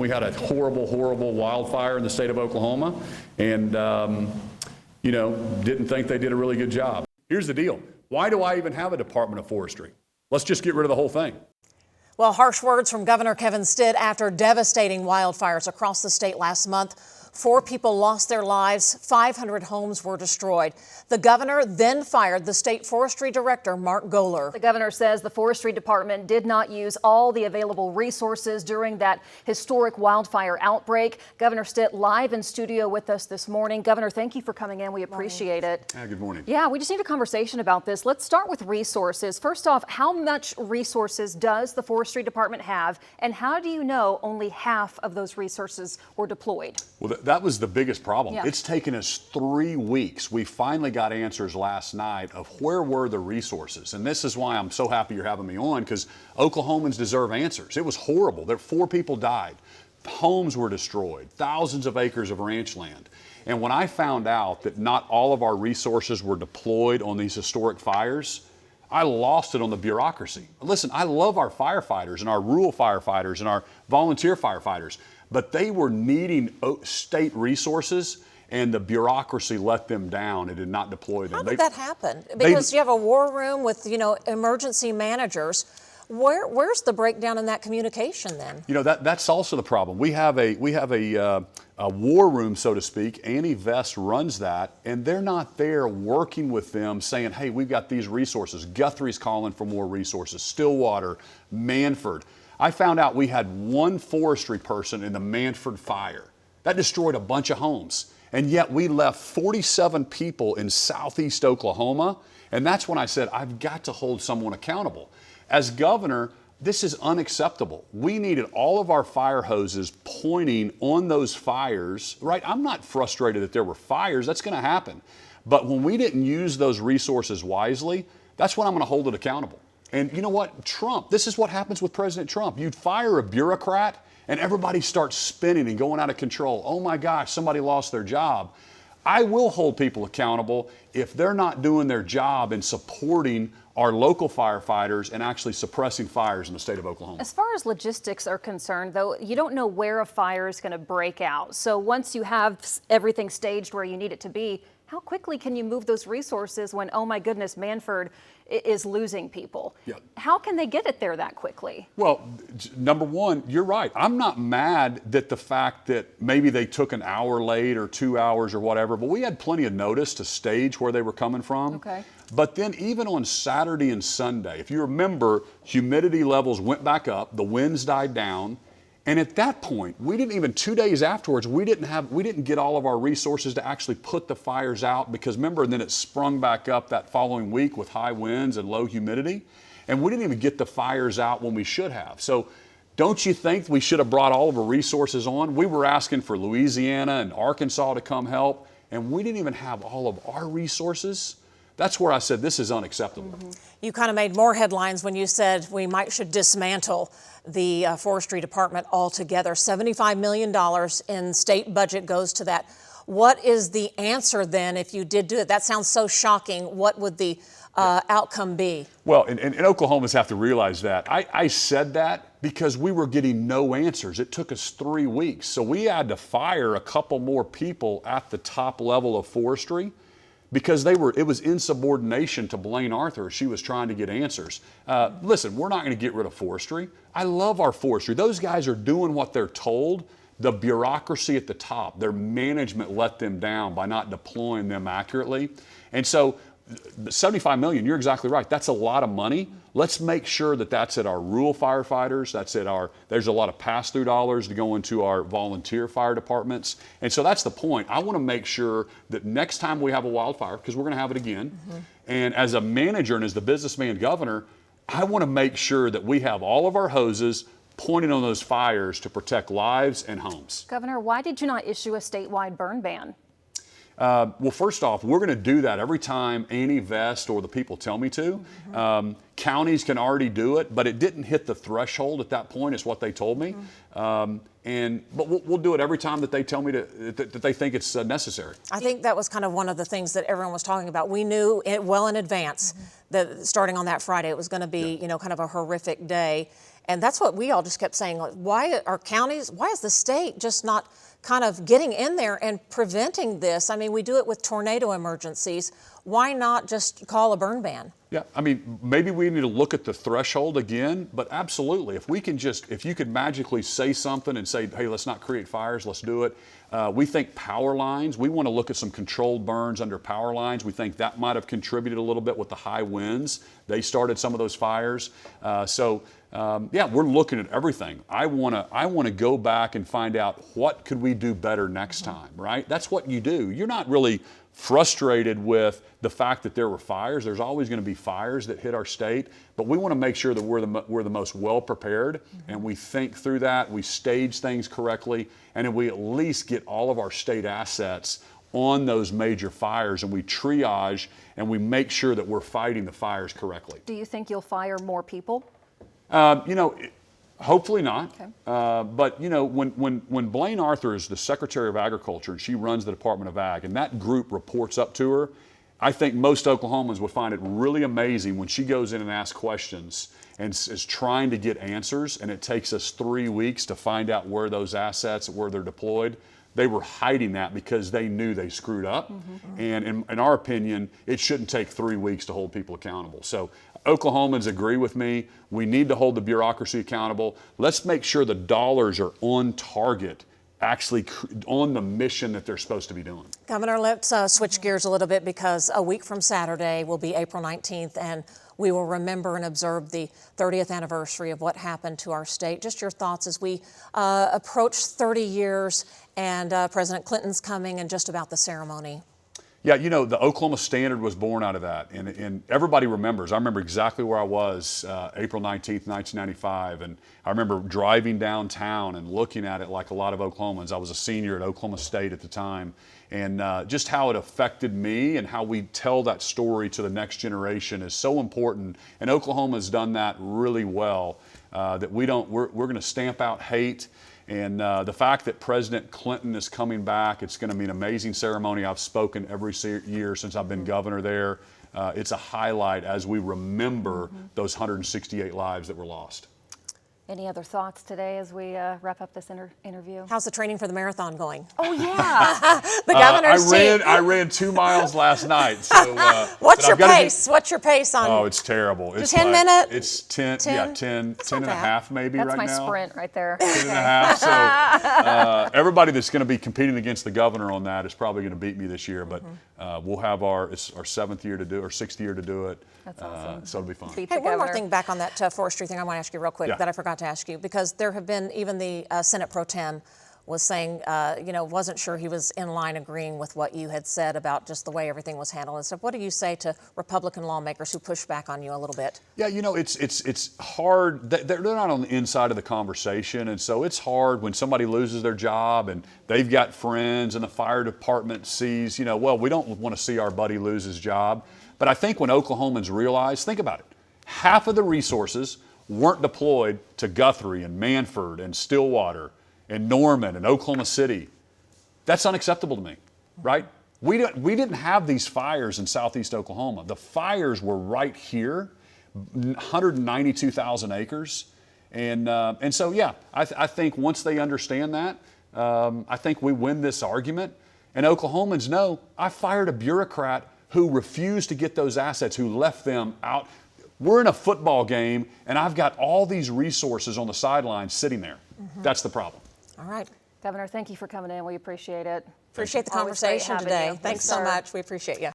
We had a horrible, horrible wildfire in the state of Oklahoma, and, didn't think they did a really good job. Here's the deal. Why do I even have a Department of Forestry? Let's just get rid of the whole thing. Well, harsh words from Governor Kevin Stitt after devastating wildfires across the state last month. 4 people lost their lives. 500 homes were destroyed. The governor then fired the state forestry director, Mark Goler. The governor says the forestry department did not use all the available resources during that historic wildfire outbreak. Governor Stitt live in studio with us this morning. Governor, thank you for coming in. We appreciate it. Good morning. Yeah, we just need a conversation about this. Let's start with resources. First off, how much resources does the forestry department have, and how do you know only half of those resources were deployed? Well, that was the biggest problem. Yeah. It's taken us 3 weeks. We finally got answers last night of where were the resources. And this is why I'm so happy you're having me on, because Oklahomans deserve answers. It was horrible. 4 people died. Homes were destroyed. Thousands of acres of ranch land. And when I found out that not all of our resources were deployed on these historic fires, I lost it on the bureaucracy. Listen, I love our firefighters and our rural firefighters and our volunteer firefighters, but they were needing state resources, and the bureaucracy let them down. It did not deploy them. How did that happen? Because you have a war room with, emergency managers. Where's the breakdown in that communication then? That's also the problem. We have a war room, so to speak. Annie Vest runs that, and they're not there working with them saying, hey, we've got these resources. Guthrie's calling for more resources. Stillwater, Manford. I found out we had 1 forestry person in the Manford fire. That destroyed a bunch of homes. And yet we left 47 people in southeast Oklahoma. And that's when I said, I've got to hold someone accountable. As governor, this is unacceptable. We needed all of our fire hoses pointing on those fires, right? I'm not frustrated that there were fires. That's going to happen. But when we didn't use those resources wisely, that's when I'm going to hold it accountable. And you know what? Trump, this is what happens with President Trump. You'd fire a bureaucrat and everybody starts spinning and going out of control. Oh my gosh, somebody lost their job. I will hold people accountable if they're not doing their job and supporting our local firefighters and actually suppressing fires in the state of Oklahoma. As far as logistics are concerned, though, you don't know where a fire is going to break out. So once you have everything staged where you need it to be, how quickly can you move those resources when, oh my goodness, Manford is losing people? Yeah. How can they get it there that quickly? Well, number one, you're right. I'm not mad that the fact that maybe they took an hour late or 2 hours or whatever, but we had plenty of notice to stage where they were coming from. Okay. But then even on Saturday and Sunday, if you remember, humidity levels went back up, the winds died down. And at that point, we didn't even 2 days afterwards, we didn't get all of our resources to actually put the fires out, because remember, then it sprung back up that following week with high winds and low humidity. And we didn't even get the fires out when we should have. So don't you think we should have brought all of our resources on? We were asking for Louisiana and Arkansas to come help, and we didn't even have all of our resources. That's where I said this is unacceptable. Mm-hmm. You kind of made more headlines when you said we should dismantle the forestry department altogether. $75 million in state budget goes to that. What is the answer then if you did do it? That sounds so shocking. What would the outcome be? Well, and Oklahomans have to realize that. I said that because we were getting no answers. It took us 3 weeks. So we had to fire a couple more people at the top level of forestry, because it was insubordination to Blaine Arthur. She was trying to get answers. Listen, we're not going to get rid of forestry. I love our forestry. Those guys are doing what they're told. The bureaucracy at the top, their management let them down by not deploying them accurately. And so $75 million, you're exactly right. That's a lot of money. Let's make sure that that's at our rural firefighters. That's at there's a lot of pass-through dollars to go into our volunteer fire departments. And so that's the point. I want to make sure that next time we have a wildfire, because we're going to have it again, and as a manager and as the businessman governor, I want to make sure that we have all of our hoses pointing on those fires to protect lives and homes. Governor, why did you not issue a statewide burn ban? Well, first off, we're going to do that every time Annie Vest or the people tell me to. Counties can already do it, but it didn't hit the threshold at that point, is what they told me. But we'll do it every time that they tell me that they think it's necessary. I think that was kind of one of the things that everyone was talking about. We knew it well in advance that starting on that Friday, it was going to be, kind of a horrific day. And that's what we all just kept saying, like, why are counties, why is the state just not kind of getting in there and preventing this? I mean, we do it with tornado emergencies. Why not just call a burn ban? Yeah, I mean, maybe we need to look at the threshold again, but absolutely, if you could magically say something and say, hey, let's not create fires, let's do it. We think power lines, we want to look at some controlled burns under power lines. We think that might have contributed a little bit with the high winds. They started some of those fires. Yeah, we're looking at everything. I want to go back and find out what could we do better next time, right? That's what you do. You're not really frustrated with the fact that there were fires. There's always going to be fires that hit our state, but we want to make sure that we're the most well prepared, and we think through that, we stage things correctly, and then we at least get all of our state assets on those major fires, and we triage and we make sure that we're fighting the fires correctly. Do you think you'll fire more people? Hopefully not. Okay. But when Blaine Arthur is the Secretary of Agriculture and she runs the Department of Ag, and that group reports up to her, I think most Oklahomans would find it really amazing when she goes in and asks questions and is trying to get answers, and it takes us 3 weeks to find out where those assets, where they're deployed. They were hiding that because they knew they screwed up. And in our opinion, it shouldn't take 3 weeks to hold people accountable. So Oklahomans agree with me. We need to hold the bureaucracy accountable. Let's make sure the dollars are on target, actually on the mission that they're supposed to be doing. Governor, let's switch gears a little bit, because a week from Saturday will be April 19th, and we will remember and observe the 30th anniversary of what happened to our state. Just your thoughts as we approach 30 years and President Clinton's coming, and just about the ceremony. Yeah, the Oklahoma Standard was born out of that, and everybody remembers. I remember exactly where I was April 19th, 1995, and I remember driving downtown and looking at it like a lot of Oklahomans. I was a senior at Oklahoma State at the time, and just how it affected me and how we tell that story to the next generation is so important, and Oklahoma has done that really well, that we're going to stamp out hate. And the fact that President Clinton is coming back, it's going to be an amazing ceremony. I've spoken every year since I've been governor there. It's a highlight as we remember those 168 lives that were lost. Any other thoughts today as we wrap up this interview? How's the training for the marathon going? Oh, yeah. The governor's team. I ran 2 miles last night. So, What's your pace? What's your pace on? Oh, it's terrible. It's 10 minutes? It's 10 and a half maybe That's right now. That's my sprint right there. 10 and a half. So everybody that's going to be competing against the governor on that is probably going to beat me this year. But we'll have it's our 7th year to do, or 6th year to do it. That's awesome. So it'll be fun. Hey, one more thing back on that forestry thing I want to ask you real quick that I forgot to ask you, because there have been, even the Senate Pro Tem was saying, wasn't sure he was in line agreeing with what you had said about just the way everything was handled and stuff. What do you say to Republican lawmakers who push back on you a little bit? Yeah, it's hard. They're not on the inside of the conversation, and so it's hard when somebody loses their job and they've got friends and the fire department sees, well, we don't want to see our buddy lose his job. But I think when Oklahomans realize, think about it, half of the resources weren't deployed to Guthrie and Manford and Stillwater and Norman and Oklahoma City. That's unacceptable to me, right? We didn't have these fires in southeast Oklahoma. The fires were right here, 192,000 acres. And so, yeah, I think once they understand that, I think we win this argument. And Oklahomans know I fired a bureaucrat who refused to get those assets, who left them out. We're in a football game, and I've got all these resources on the sidelines sitting there. That's the problem. All right. Governor, thank you for coming in. We appreciate it. Appreciate the conversation today. Thanks so much. We appreciate you.